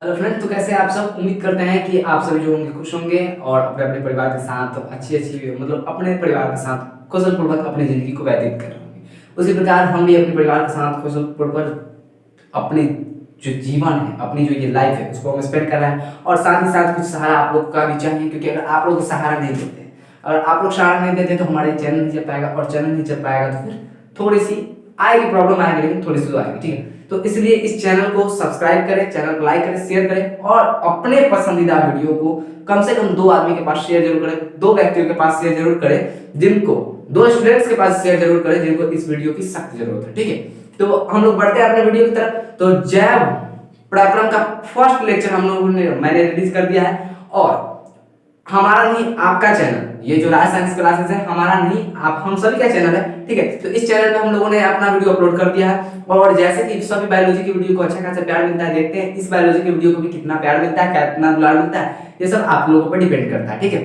Hello friends, तो कैसे आप सब। उम्मीद करते हैं कि आप सभी जो होंगे खुश होंगे और अपने अपने परिवार के साथ अच्छी मतलब अपने परिवार के साथ कुशलपूर्वक अपनी ज़िंदगी को व्यतीत कर रहे होंगे। उसी प्रकार हम भी अपने परिवार के साथ कुशलपूर्वक अपने जो जीवन है, अपनी जो ये लाइफ है, उसको हम स्पेंड कर रहे हैं। और साथ ही साथ कुछ सहारा आप लोग का भी चाहिए, क्योंकि अगर आप लोग सहारा नहीं देते, अगर आप लोग सहारा नहीं देते तो हमारे चैनल नहीं चल पाएगा, और चैनल नहीं चल पाएगा तो फिर थोड़ी सी आएगी प्रॉब्लम, आएगी लेकिन थोड़ी सी तो आएगी। ठीक है, तो इसलिए इस चैनल को सब्सक्राइब करें, चैनल को लाइक करें, शेयर करें, और अपने पसंदीदा वीडियो को कम से कम 2 आदमी के पास शेयर जरूर करें, 2 व्यक्तियों के पास शेयर जरूर करें, जिनको 2 स्टूडेंट्स के पास शेयर जरूर करें जिनको इस वीडियो की सख्त जरूरत है। ठीक है, तो हम लोग बढ़ते हैं अपने वीडियो की तरफ। तो जैव पराक्रम का फर्स्ट लेक्चर मैंने रिलीज कर दिया है, और हमारा नहीं आपका चैनल, ये जो राज साइंस क्लासेस है हमारा नहीं आप हम सभी का चैनल है। ठीक है, तो इस चैनल पे हम लोगों ने अपना वीडियो अपलोड कर दिया है, और जैसे कि सभी बायोलॉजी की वीडियो को अच्छा खासा प्यार मिलता है, देखते हैं इस बायोलॉजी की वीडियो को भी कितना प्यार मिलता है, कितना दुलार मिलता है, ये सब आप लोगों पर डिपेंड करता है। ठीक है,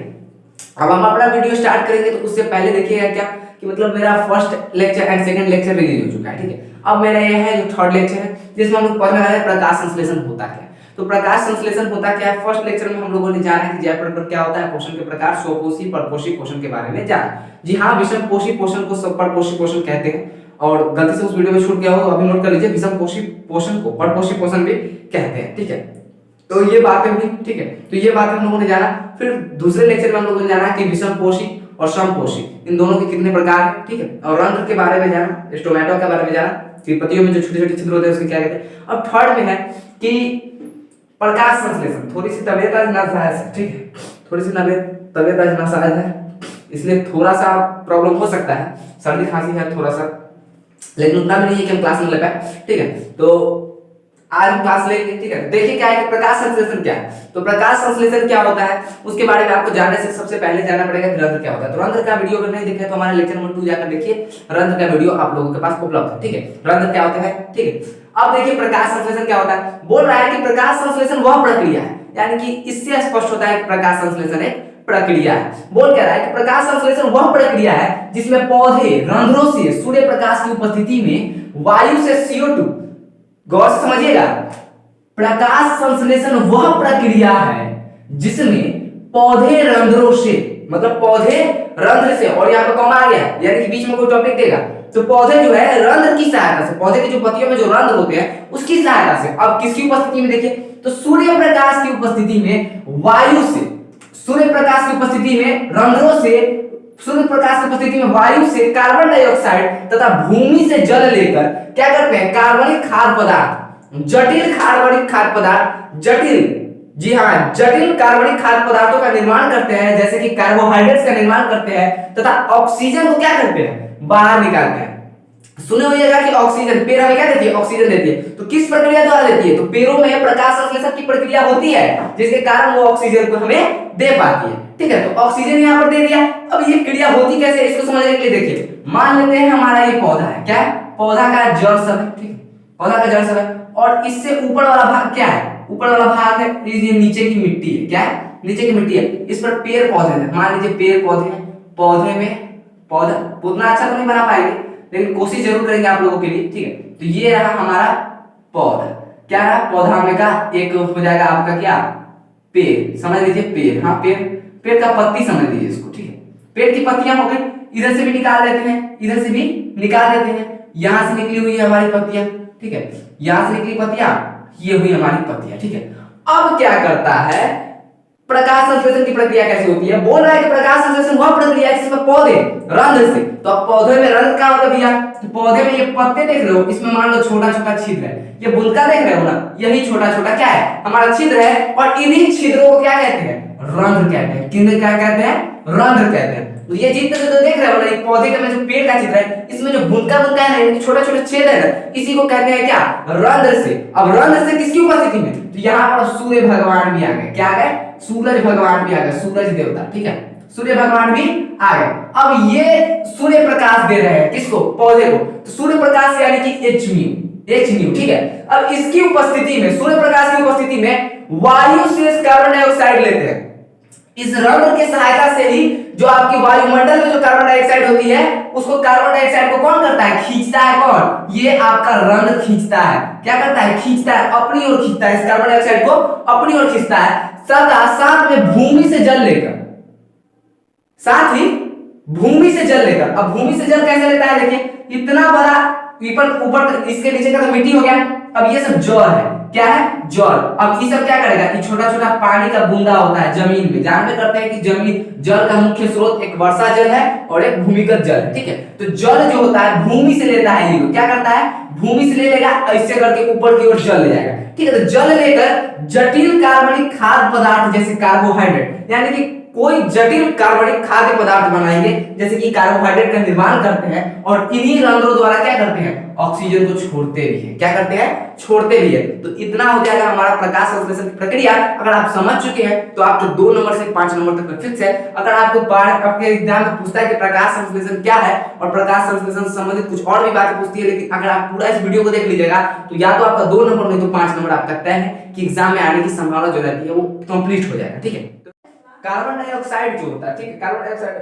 अब हम अपना वीडियो स्टार्ट करेंगे, तो उससे पहले देखिएगा क्या कि मतलब मेरा first lecture and second lecture release हो चुका है। ठीक है, अब मेरा ये है जो थर्ड लेक्चर है, जिसमें हम लोग पढ़ने वाले हैं प्रकाश संश्लेषण होता क्या है। तो प्रकाश संश्लेषण होता क्या है, फर्स्ट लेक्चर में हम लोगों ने जाना कि जैव प्रकरण क्या होता है, पोषण के प्रकार, स्वपोषी परपोषी पोषण के बारे में जाना। जी हाँ, विषम पोषी पोषण को परपोषी पोषण कहते हैं, और गलती से उस वीडियो में छूट गया हो अभी नोट कर लीजिए, विषम पोषी पोषण को परपोषी पोषण भी कहते हैं। ठीक है, तो ये बातें हुई। ठीक है, तो ये बातें हम लोगों ने जाना। फिर दूसरे लेक्चर में हम लोगों ने जाना कि विषम पोषी और समपोषी इन दोनों के कितने प्रकार हैं। ठीक है, और रंध्र के बारे में जाना, स्टोमेटा के बारे में जाना कि पत्तियों में जो छोटे छोटे छिद्र होते हैं उसके क्या कहते हैं। अब थर्ड में है कि प्रकाश संश्लेषण। थोड़ी सी तबीयत आज नासाज है, ठीक है, थोड़ी सी तबीयत आज नासाज है, इसलिए थोड़ा सा प्रॉब्लम हो सकता है, सर्दी खांसी है थोड़ा सा, लेकिन उतना भी नहीं है कि हम क्लास में ले पाए। ठीक है, तो आज हम क्लास लेंगे। ठीक है, देखिए क्या है कि प्रकाश संश्लेषण क्या है। तो प्रकाश संश्लेषण क्या होता है उसके बारे में आपको जानने से सबसे पहले जानना पड़ेगा कि रंध्र क्या होता है। तो रंध्र का वीडियो अगर नहीं देखे तो हमारा लेक्चर नंबर 2 जाकर देखिए, रंध्र का वीडियो आप लोगों के पास उपलब्ध है। ठीक है, रंध्र क्या होता है। ठीक है, अब देखिए प्रकाश संश्लेषण क्या होता है। बोल रहा है कि प्रकाश संश्लेषण वह प्रक्रिया है, यानी कि इससे स्पष्ट होता है कि प्रकाश संश्लेषण एक प्रक्रिया है। बोल कह रहा है कि प्रकाश संश्लेषण वह प्रक्रिया है जिसमें पौधे रंध्रों से सूर्य प्रकाश की उपस्थिति में वायु से CO2, गौर से समझिएगा, प्रकाश संश्लेषण वह प्रक्रिया है जिसमें पौधे रंध्रों से, मतलब पौधे रंध्र से, और यहाँ पे कॉमा आ गया यानी कि बीच में कोई टॉपिक देगा, तो पौधे जो है रंध्र की सहायता से, पौधे की जो पत्तियों में जो रंध्र होते हैं उसकी सहायता से, अब किसकी उपस्थिति में देखिए तो सूर्य प्रकाश की उपस्थिति में वायु से, सूर्य प्रकाश की उपस्थिति में रंध्रों से, सूर्य प्रकाश की उपस्थिति में वायु से कार्बन डाइऑक्साइड तथा भूमि से जल लेकर क्या करते हैं, कार्बनिक खाद्य पदार्थ, जटिल कार्बनिक खाद्य पदार्थ, जटिल, जी हाँ, जटिल कार्बनिक खाद्य पदार्थों का निर्माण करते हैं, जैसे कि कार्बोहाइड्रेट्स का निर्माण करते हैं, तथा ऑक्सीजन को क्या करते हैं, बाहर निकालते हैं। सुने होइएगा कि ऑक्सीजन पेड़ हमें क्या देती है, ऑक्सीजन देती है। तो किस प्रक्रिया द्वारा देती है, तो पेड़ों में प्रकाश संश्लेषण की प्रक्रिया होती है जिसके कारण वो ऑक्सीजन को हमें दे पाती है। ठीक है, तो ऑक्सीजन यहाँ पर दे दिया। अब ये क्रिया होती कैसे है इसको समझने के लिए देखिए, मान लेते हैं हमारा ये पौधा है, क्या है, पौधा का जड़ सब है। ठीक है, पौधा का जड़ सब है, और इससे ऊपर वाला भाग क्या है, ऊपर वाला भाग है ये नीचे की मिट्टी है, क्या है, नीचे की मिट्टी है, इस पर पेड़ पौधे हैं, मान लीजिए पेड़ पौधे हैं, पौधे में पौधा उतना अच्छा तो नहीं बना पाएंगे लेकिन कोशिश जरूर करेंगे आप लोगों के लिए। ठीक है, तो ये रहा हमारा पौधा, क्या रहा, पौधा में का एक हो जाएगा आपका क्या, पेड़, समझ लीजिए पेड़, हाँ पेड़, पेड़ का पत्ती समझ लीजिए इसको। ठीक है, पेड़ की पत्तियां हो गई, इधर से भी निकाल देते हैं, इधर से भी निकाल देते हैं, यहां से निकली हुई है हमारी पत्तियां। ठीक है, यहां से निकली पत्तियां, ये हुई हमारी पत्तियां। ठीक है, अब क्या करता है, प्रकाश संश्लेषण की प्रक्रिया कैसे होती है, बोल रहा है कि प्रकाश संश्लेषण वह प्रक्रिया है जिसमें पौधे रंध्र से, तो अब पौधे में रंध्र क्या होता है भैया, तो पौधे में ये पत्ते देख रहे हो, इसमें मान लो छोटा छोटा छिद्र है, ये बुनका देख रहे हो ना, यही छोटा छोटा क्या है हमारा छिद्र है, और इन्हीं छिद्रों को क्या कहते हैं, रंध्र कहते हैं। किन्हें क्या कहते हैं, रंध्र कहते हैं। तो ये चित्र जो देख रहे हो ना, एक पौधे का में जो पेड़ का चित्र है, इसमें जो बुनका बुनका है ना, छोटे छोटे छेद है ना, इसी को कहते हैं क्या, रंध्र से। अब रंध्र से किसकी उपस्थिति में, तो यहाँ पर सूर्य भगवान भी आ गए, क्या आ गए, सूरज भगवान भी आ गए, सूरज देवता। ठीक है, सूर्य भगवान भी आ गए। अब ये सूर्य प्रकाश दे रहे हैं किसको, पौधे को, तो सूर्य प्रकाश यानी कि H-, ठीक है। अब इसकी उपस्थिति में, सूर्य प्रकाश की उपस्थिति में वायु से कार्बन डाइऑक्साइड लेते हैं, इस रंग की सहायता से ही जो आपकी वायुमंडल में जो कार्बन डाइऑक्साइड होती है उसको कार्बन डाइऑक्साइड को कौन करता है, खींचता है। कौन, ये आपका रंग खींचता है। क्या करता है, खींचता है, अपनी ओर खींचता है, इस कार्बन डाइऑक्साइड को अपनी ओर खींचता है। साथ में भूमि से जल लेकर, साथ ही भूमि से जल लेकर। अब भूमि से जल कैसे लेता है, देखिए इतना बड़ा ऊपर इसके नीचे का तो मिट्टी हो गया, अब ये सब जल है। क्या है, जल। अब ये सब क्या करेगा कि छोटा छोटा पानी का बूंदा होता है जमीन में, जानते करते हैं कि जमीन जल का मुख्य स्रोत एक वर्षा जल है और एक भूमिगत जल है, ठीक है। तो जल जो होता है भूमि से लेता है, ये क्या करता है, भूमि से ले लेगा, ऐसे करके ऊपर की ओर जल ले जाएगा, ठीक है। तो जल लेकर जटिल कार्बनिक खाद्य पदार्थ जैसे कार्बोहाइड्रेट, यानी कि कोई जटिल कार्बनिक खाद्य पदार्थ बनाएंगे जैसे कि कार्बोहाइड्रेट का निर्माण करते हैं और इन्हीं रंध्रों द्वारा क्या करते हैं, ऑक्सीजन को छोड़ते भी हैं। क्या करते हैं, छोड़ते भी है। तो इतना हो जाएगा हमारा प्रकाश संश्लेषण की प्रक्रिया। अगर आप समझ चुके हैं तो आपको 2 नंबर से 5 नंबर तक फिक्स है। अगर आपको आपके एग्जाम में पूछता है कि प्रकाश संश्लेषण क्या है और प्रकाश संश्लेषण से संबंधित कुछ और भी बातें पूछती है, लेकिन अगर आप पूरा इस वीडियो को देख लीजिएगा तो या तो आपका 2 नंबर नहीं तो 5 नंबर आपका तय है कि एग्जाम में आने की संभावना जो रहती है वो कंप्लीट हो जाएगा, ठीक है। कार्बन डाइऑक्साइड जो होता है, ठीक है, कार्बन डाइऑक्साइड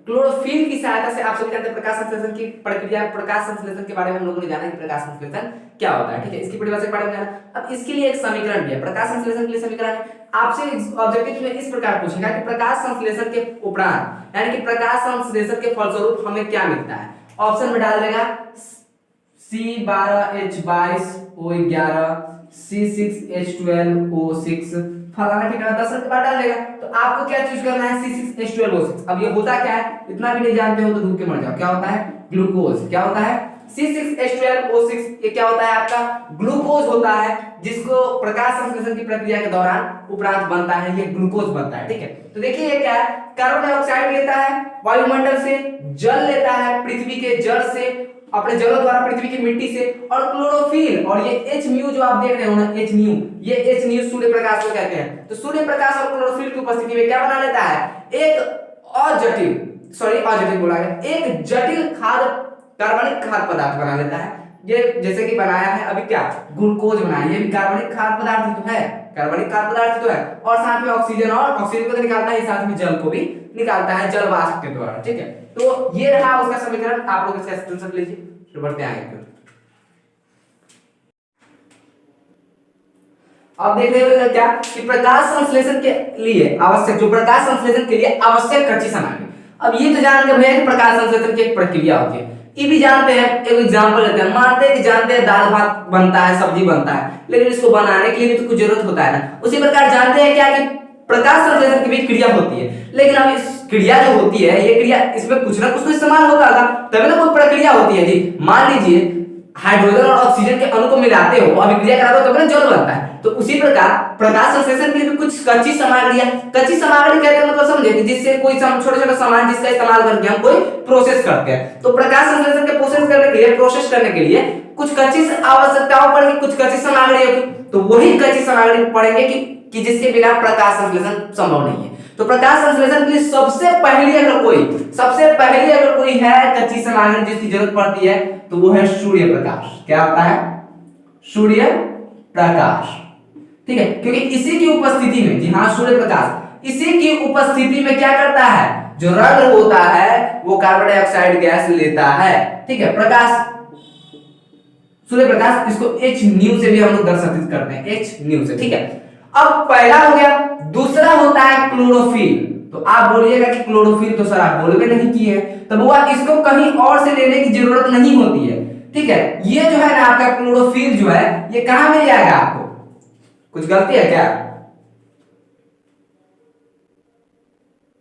क्लोरोफिल की सहायता से आप सभी जानते हैं प्रकाश संश्लेषण की प्रक्रिया। प्रकाश संश्लेषण के बारे में हम लोगों ने जाना कि प्रकाश संश्लेषण क्या होता है, ठीक है, इसकी परिभाषा के बारे में जाना। अब इसके लिए एक समीकरण भी है, प्रकाश संश्लेषण के लिए समीकरण है। आपसे ऑब्जेक्टिव में इस प्रकार पूछेगा कि प्रकाश संश्लेषण के उपरांत यानी कि प्रकाश संश्लेषण के फलस्वरूप हमें क्या मिलता है। ऑप्शन में डाल देगा C12H22O11 C6H12O6 फलाना ठिकाना 10 के बाद डाल देगा। तो आपको क्या चूज करना है, C6H12O6। अब ये होता क्या है, इतना भी नहीं जानते हो तो डूब के मर जाओ। क्या होता है, ग्लूकोज। क्या होता है, C6H12O6 ये क्या होता है आपका, ग्लूकोज होता है, जिसको प्रकाश संश्लेषण की प्रक्रिया के दौरान उपरांत बनता है, ये ग्लूकोज बनता है, ठीक है। तो देखिए ये क्या है, कार्बन डाइऑक्साइड लेता है वायुमंडल से, जल लेता है पृथ्वी के जड़ से, अपने जलों द्वारा पृथ्वी की मिट्टी से, और क्लोरोफिल और ये H म्यू जो आप देख रहे हो ना, H म्यू, ये H म्यू सूर्य प्रकाश को कहते हैं। तो सूर्य प्रकाश और क्लोरोफिल की उपस्थिति में क्या बना लेता है, एक अजटिल बोला गया, एक जटिल कार्बनिक खाद्य पदार्थ बना लेता है। ये जैसे कि बनाया है अभी क्या, ग्लूकोज बनाया, ये भी कार्बनिक खाद्य पदार्थ ही तो है, कार्बनिक खाद्य पदार्थ ही तो है। और साथ में ऑक्सीजन, और ऑक्सीजन को तो निकालता है, साथ में जल को भी निकालता है जल वाष्प के द्वारा, ठीक है। तो ये रहा उसका समीकरण, आप लोग इसका स्क्रीनशॉट लीजिए, फिर बढ़ते हैं आगे। अब देख रहे हो क्या कि प्रकाश संश्लेषण के लिए आवश्यक, जो प्रकाश संश्लेषण के लिए आवश्यक कच्ची सामग्री। अब ये तो जान के भैया कि प्रकाश संश्लेषण की एक प्रक्रिया होती है, ये भी जानते हैं। एक एग्जांपल लेते हैं, मानते हैं कि जानते हैं दाल भात बनता है, सब्जी बनता है, लेकिन इसको बनाने के लिए भी तो कुछ जरूरत होता है ना। उसी प्रकार जानते हैं क्या कि प्रकाश संश्लेषण की भी क्रिया होती है, लेकिन अब इस क्रिया जो होती है, ये क्रिया, इसमें कुछ ना कुछ तो इस्तेमाल होता था, तभी ना कोई प्रक्रिया होती है जी। मान लीजिए हाइड्रोजन और ऑक्सीजन के अणु को मिलाते हो, अभिक्रिया कराते हो, तब ना जल बनता है। तो उसी प्रकार प्रकाश संश्लेषण के लिए भी कुछ कच्ची सामग्री है। कच्ची सामग्री कहते हैं मतलब समझे कि जिससे कोई छोटे-छोटे सामान जिसका इस्तेमाल करके हम कोई प्रोसेस करते हैं। तो प्रकाश संश्लेषण के प्रोसेस करने के लिए कुछ कच्ची आवश्यकताओं पड़ेगी, कुछ कच्ची सामग्री होगी। तो वही कच्ची सामग्री पड़ेंगे कि जिसके बिना प्रकाश संश्लेषण संभव नहीं है। तो प्रकाश संश्लेषण के लिए सबसे पहली अगर कोई है कच्ची सामग्री जिसकी जरूरत पड़ती है तो वो है सूर्य प्रकाश। क्या होता है, सूर्य प्रकाश, ठीक है। क्योंकि इसी की उपस्थिति में, जी हाँ, सूर्य प्रकाश इसी की उपस्थिति में क्या करता है, जो रंग होता है वो कार्बन डाइऑक्साइड गैस लेता है, ठीक है। प्रकाश, सूर्य प्रकाश, इसको H न्यू से भी हम लोग दर्शाते करते हैं, H न्यू से, ठीक है। अब पहला हो गया, दूसरा होता है क्लोरोफिल। तो आप बोलिएगा कि क्लोरोफिल तो सर आप बोलबे नहीं किए, तब वो इसको कहीं और से लेने की जरूरत नहीं होती है, ठीक है। ये जो है ना आपका क्लोरोफिल जो है ये कहां मिल जाएगा आपको, कुछ गलती है क्या,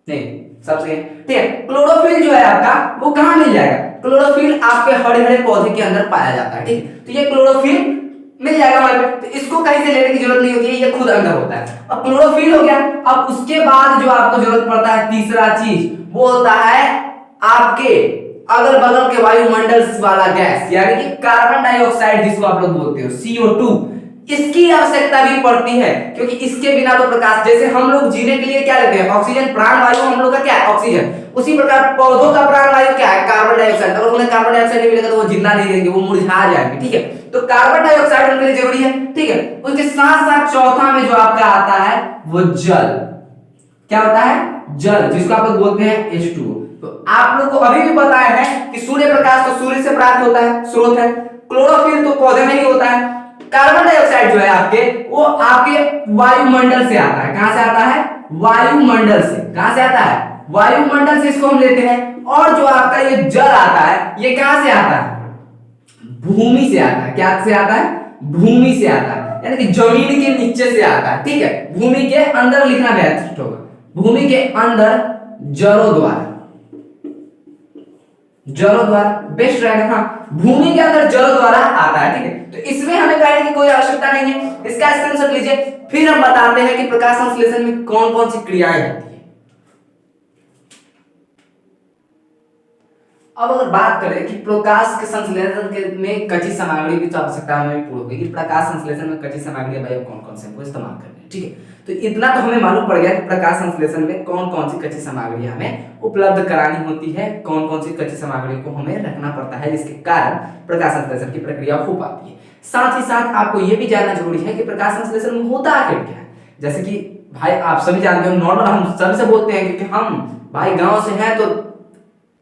नहीं, सब सही है, ठीक है। क्लोरोफिल जो है आपका वो कहां मिल जाएगा, क्लोरोफिल आपके हरे हरे पौधे के अंदर पाया जाता है, ठीक है। तो ये क्लोरोफिल मिल जाएगा हमारे पे, तो इसको कहीं से लेने की जरूरत नहीं होती है, ये खुद अंदर होता है। अब क्लोरोफिल हो गया। अब उसके बाद जो आपको जरूरत पड़ता है तीसरा चीज, वो होता है आपके अगल बगल के वायुमंडल वाला गैस, यानी कि कार्बन डाइऑक्साइड, जिसको आप लोग बोलते हो CO2। इसकी आवश्यकता भी पड़ती है, क्योंकि इसके बिना तो प्रकाश, जैसे हम लोग जीने के लिए क्या लेते हैं, ऑक्सीजन, प्राण वायु हम लोग का क्या है, ऑक्सीजन। उसी प्रकार पौधों का प्राण वायु क्या है, कार्बन डाइऑक्साइड। अगर उन्हें कार्बन डाइऑक्साइड नहीं मिलेगा तो वो जिंदा नहीं रहेंगे, वो मुरझा जाएंगे, ठीक है। तो कार्बन डाइऑक्साइड उनके लिए जरूरी है, ठीक है। उसके साथ साथ चौथा में जो आपका आता है वो जल। क्या होता है, जल, जिसको आप लोग बोलते हैं H2O। तो आप लोग को अभी भी बताया है कि सूर्य प्रकाश तो सूर्य से प्राप्त होता है, स्रोत है। क्लोरोफिल तो पौधे में ही होता है। कार्बन डाइऑक्साइड जो है आपके, वो आपके वायुमंडल से आता है। कहां से आता है, वायुमंडल से। कहां से आता है, वायुमंडल से इसको हम लेते हैं। और जो आपका ये जल आता है, ये कहां से आता है, भूमि से आता है। क्या से आता है, भूमि से आता है, यानी कि जमीन के नीचे से आता है। ठीक है, भूमि के अंदर लिखना बेहतर होगा, भूमि के अंदर जलों द्वारा, जलों द्वारा बेस्ट रहेगा। हाँ, भूमि के अंदर जलों द्वारा आता है। ठीक है, तो इसमें हमें कहने की कोई आवश्यकता नहीं है, इसका स्क्रीनशॉट लीजिए। फिर हम बताते हैं कि प्रकाश संश्लेषण में कौन कौन सी क्रियाएं होती है। अब अगर बात करें कि प्रकाश के संश्लेषण में कच्ची सामग्री की तो आवश्यकता हमें पूरी होगी कि प्रकाश संश्लेषण में कच्ची सामग्री भाई कौन कौन से हमको इस्तेमाल करनी है। ठीक है, तो इतना तो हमें मालूम पड़ गया कि प्रकाश संश्लेषण में कौन कौन सी कच्ची सामग्री हमें उपलब्ध करानी होती है, कौन कौन सी कच्ची सामग्री को हमें रखना पड़ता है, जिसके कारण प्रकाश संश्लेषण की प्रक्रिया हो पाती है। साथ ही साथ आपको यह भी जानना जरूरी है कि प्रकाश संश्लेषण में होता आखिर क्या है। जैसे कि भाई आप सभी जानते हो, नॉर्मल हम सबसे बोलते हैं क्योंकि हम भाई गांव से हैं, तो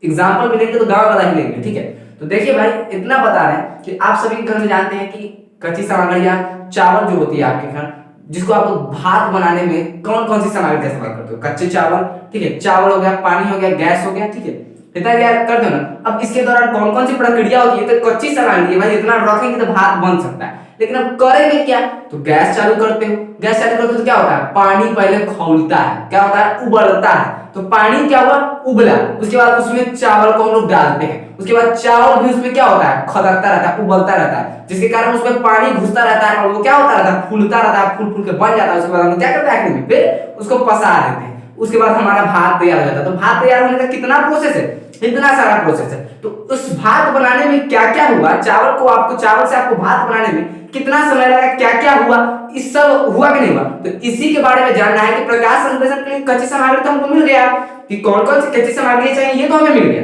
एग्जाम्पल भी लेंगे तो गांव वाला ही लेंगे। ठीक है, तो देखिए भाई इतना बता रहे हैं कि आप सभी घर में जानते हैं कि कच्ची सामग्रियां, चावल जो होती है आपके घर, जिसको आप लोग भात बनाने में कौन कौन सी सामग्री का इस्तेमाल करते हो, कच्चे चावल। ठीक है, चावल हो गया, पानी हो गया, गैस हो गया। ठीक है, इतना क्या करते हो ना। अब इसके दौरान कौन कौन सी प्रक्रिया होती है, तो कच्ची सामग्री है भाई, इतना रखेंगे तो भात बन सकता है। लेकिन अब करेंगे क्या, तो गैस चालू करते हो, गैस चालू करते हो तो क्या होता है, पानी पहले खौलता है, क्या होता है, उबलता है। तो पानी क्या हुआ, उबला, उसके बाद उसमें चावल को हम लोग डालते हैं, उसके बाद चावल भी उसमें क्या होता है, खदकता रहता है, उबलता रहता है, जिसके कारण उसमें पानी घुसता रहता है और वो क्या होता रहता है, फूलता रहता है, फूल फूल के बन जाता है। उसके बाद हम क्या करते हैं, फिर उसको पसा देते हैं, उसके बाद हमारा भात तैयार हो जाता है। तो भात तैयार होने का कितना प्रोसेस है, इतना सारा प्रोसेस है। तो उस भात बनाने में क्या क्या हुआ, चावल को आपको, चावल से आपको भात बनाने में कितना समय लगा, क्या क्या हुआ, इस सब हुआ कि नहीं हुआ, तो इसी के बारे में जानना है। कि प्रकाश संश्लेषण के लिए कच्ची सामग्री तो हमको मिल गया कि कौन कौन सी कच्ची सामग्री चाहिए, ये तो हमें मिल गया।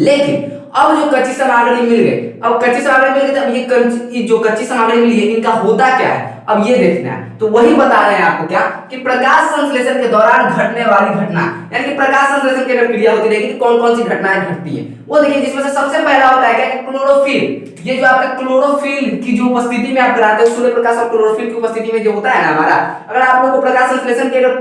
लेकिन अब जो कच्ची सामग्री मिल गई, अब कच्ची सामग्री मिल गई, अब ये जो कच्ची सामग्री मिली है, इनका होता क्या है, अब ये देखना है। तो वही बता रहे हैं आपको क्या, कि प्रकाश संश्लेषण के दौरान घटने वाली घटना, यानी कि प्रकाश संश्लेषण की अगर क्रिया होती रहेगी तो कौन कौन सी घटनाएं घटती है वो देखिए। जिसमें से सबसे पहला होता है क्या, क्लोरोफिल। ये जो आपका क्लोरोफिल की जो उपस्थिति में आप कराते हो, सूर्य प्रकाश और क्लोरोफिल की उपस्थिति में जो होता है ना हमारा, अगर आप लोगों को प्रकाश संश्लेषण की अगर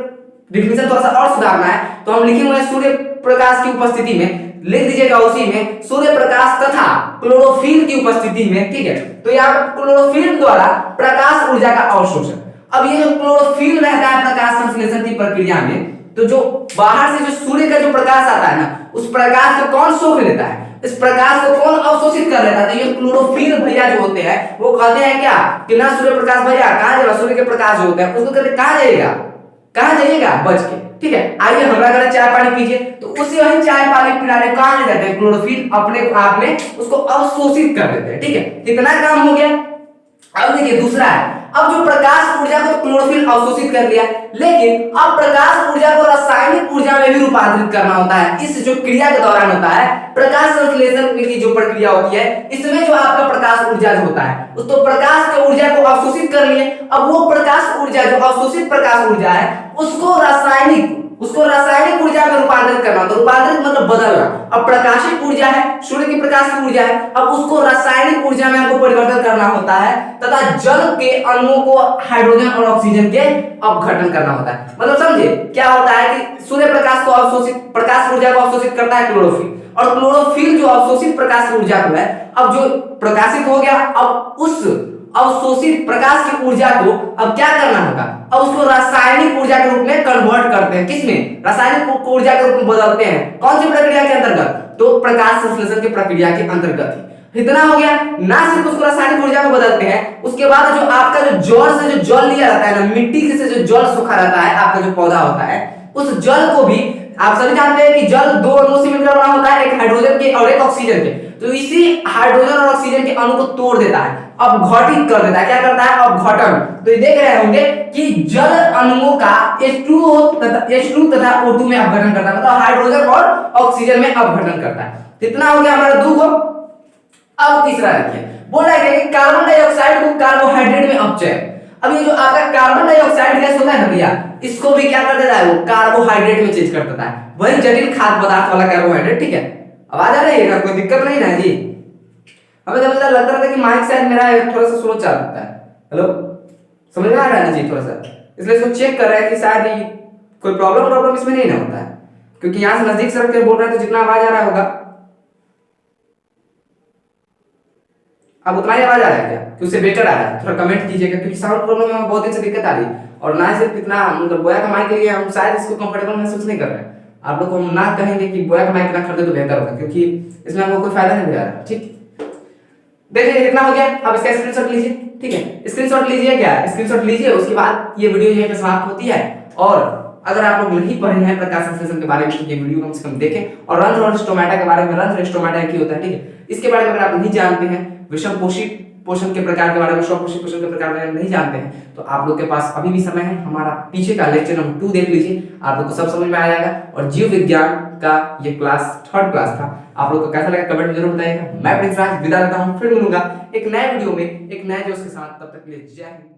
डिफिनेशन थोड़ा सा और सुधारना है तो हम लिखेंगे सूर्य प्रकाश की उपस्थिति में, लिख दीजिएगा उसी में सूर्य प्रकाश तथा क्लोरोफिल की उपस्थिति में। ठीक है, तो यहाँ क्लोरोफिल द्वारा प्रकाश ऊर्जा का अवशोषण। अब ये जो क्लोरोफिल रहता है प्रकाश संश्लेषण की प्रक्रिया में, तो जो बाहर से जो सूर्य का जो प्रकाश आता है ना, उस प्रकाश को कौन सोख लेता है, इस प्रकाश को कौन अवशोषित कर लेता है, तो ये क्लोरोफिल भैया जो होते हैं वो कहते हैं क्या, कि ना सूर्य प्रकाश भैया कहाँ जाएगा, सूर्य के प्रकाश जो होते हैं उसको कहते कहाँ जाइएगा, कहाँ जाइएगा, बच के। ठीक है, आइए हमारा घर चाय पानी पीजिए, तो उसी वही चाय पानी पिलाने कहाँ ले जाते हैं, क्लोरोफिल अपने आप में उसको अवशोषित कर देते हैं। ठीक है, इतना काम हो गया। अब देखिए दूसरा है, अब जो प्रकाश ऊर्जा को क्लोरोफिल अवशोषित कर लिया, लेकिन अब प्रकाश ऊर्जा को रासायनिक ऊर्जा में भी रूपांतरित करना होता है। इस जो क्रिया के दौरान होता है प्रकाश संश्लेषण की जो प्रक्रिया होती है, इसमें जो आपका प्रकाश ऊर्जा जो होता है, तो प्रकाश की ऊर्जा को अवशोषित कर लिए। अब वो प्रकाश ऊर्जा जो अवशोषित प्रकाश ऊर्जा है उसको रासायनिक ऊर्जा में रूपांतरित करना। तो रूपांतरित मतलब बदलना। अब प्रकाशिक ऊर्जा है, सूर्य की प्रकाश की ऊर्जा है, अब उसको रासायनिक ऊर्जा में हमको परिवर्तन करना होता है, तथा जल के अणुओं को हाइड्रोजन और ऑक्सीजन के अपघटन करना होता है। मतलब समझे क्या होता है कि सूर्य प्रकाश को अवशोषित, प्रकाश ऊर्जा को अवशोषित करता है क्लोरोफिल, और क्लोरोफिल जो अवशोषित प्रकाश ऊर्जा को है, अब जो प्रकाशित हो गया, अब उस अवशोषित प्रकाश की ऊर्जा को अब क्या करना होगा, अब उसको रासायनिक ऊर्जा के रूप में कन्वर्ट करते हैं। किसमें, रासायनिक ऊर्जा के रूप में बदलते हैं। कौन सी प्रक्रिया के अंतर्गत, तो प्रकाश संश्लेषण की प्रक्रिया के अंतर्गत ही। इतना हो गया, ना सिर्फ उसको रासायनिक ऊर्जा में बदलते हैं, उसके बाद जो आपका जो जड़ से जो जल लिया रहता है ना, मिट्टी से जो जल सूखा रहता है, आपका जो पौधा होता है, उस जल को भी आप सभी जानते हैं कि जल दो अणुओं से मिलकर बना होता है, एक हाइड्रोजन के और एक ऑक्सीजन के। तो इसी हाइड्रोजन और ऑक्सीजन के अणु को तोड़ देता है, अपघटित कर देता है। क्या करता है, अपघटन। तो ये देख रहे होंगे कि जल अणुओं का H2 तथा O2 में अपघटन करता है, मतलब हाइड्रोजन और ऑक्सीजन में अपघटन करता है। इतना हो गया हमारा दो को। अब तीसरा देखिए, बोल रहा है कि कार्बन डाइऑक्साइड को कार्बोहाइड्रेट में अपचय। अब ये जो आपका कार्बन डाइऑक्साइड गैस होता होता है ना भैया, इसको भी क्या कर देता है, वो कार्बोहाइड्रेट में चेंज कर देता है, वही जटिल खाद्य पदार्थ वाला कार्बोहाइड्रेट। ठीक है, आवाज आ रही है, कोई दिक्कत नहीं ना जी? हमें कभी लगता रहता है कि माइक शायद मेरा थोड़ा सा स्लो चलता है। हेलो, समझ में आ रहा है ना जी थोड़ा सा? इसलिए इसको चेक कर रहे हैं कि शायद कोई प्रॉब्लम इसमें नहीं ना होता है, क्योंकि यहाँ से नजदीक से रख के बोल रहे हैं तो जितना आवाज आ रहा होगा अब उतना ही आवाज आ रहा है क्या, कि उससे बेटर आ रहा है? थोड़ा कमेंट कीजिएगा, क्योंकि साउंड प्रॉब्लम में बहुत दिन से दिक्कत आ रही है, और ना सिर्फ इतना मतलब बोया का माइक के लिए हम शायद इसको कंफर्टेबल महसूस नहीं कर रहे हैं। आप लोग को हम ना कहेंगे कि बोया का माइक ना खरीदे तो बेहतर होगा, क्योंकि इसमें हमको कोई फायदा नहीं हो रहा है। ठीक, देखिए इतना हो गया, अब इसका स्क्रीनशॉट लीजिए। ठीक है, स्क्रीनशॉट लीजिए, क्या स्क्रीनशॉट लीजिए, उसके बाद ये वीडियो यहीं पे समाप्त होती है। और अगर आप लोग नहीं पढ़े हैं प्रकाश संश्लेषण के बारे में तो ये वीडियो कम से कम देखें, और रंध्र और स्टोमेटा के बारे में, रंध्र स्टोमेटा क्या होता है, ठीक है, इसके बारे में अगर आप नहीं जानते हैं, विषम पोषित पोषण के प्रकार के बारे में, स्वपोषित पोषण के प्रकार के बारे में नहीं जानते हैं, तो आप लोग के पास अभी भी समय है। हमारा पीछे का लेक्चर नंबर 2 देख लीजिए, आप लोग को सब समझ में आ जाएगा। और जीव विज्ञान का ये क्लास 3rd क्लास था, आप लोग को कैसा लगा कमेंट में जरूर बताइएगा। मैं प्रिंस राज विदा लेता हूं, फिर मिलूंगा एक नए वीडियो में एक नए जोश के साथ। तब तक के लिए जय हिंद।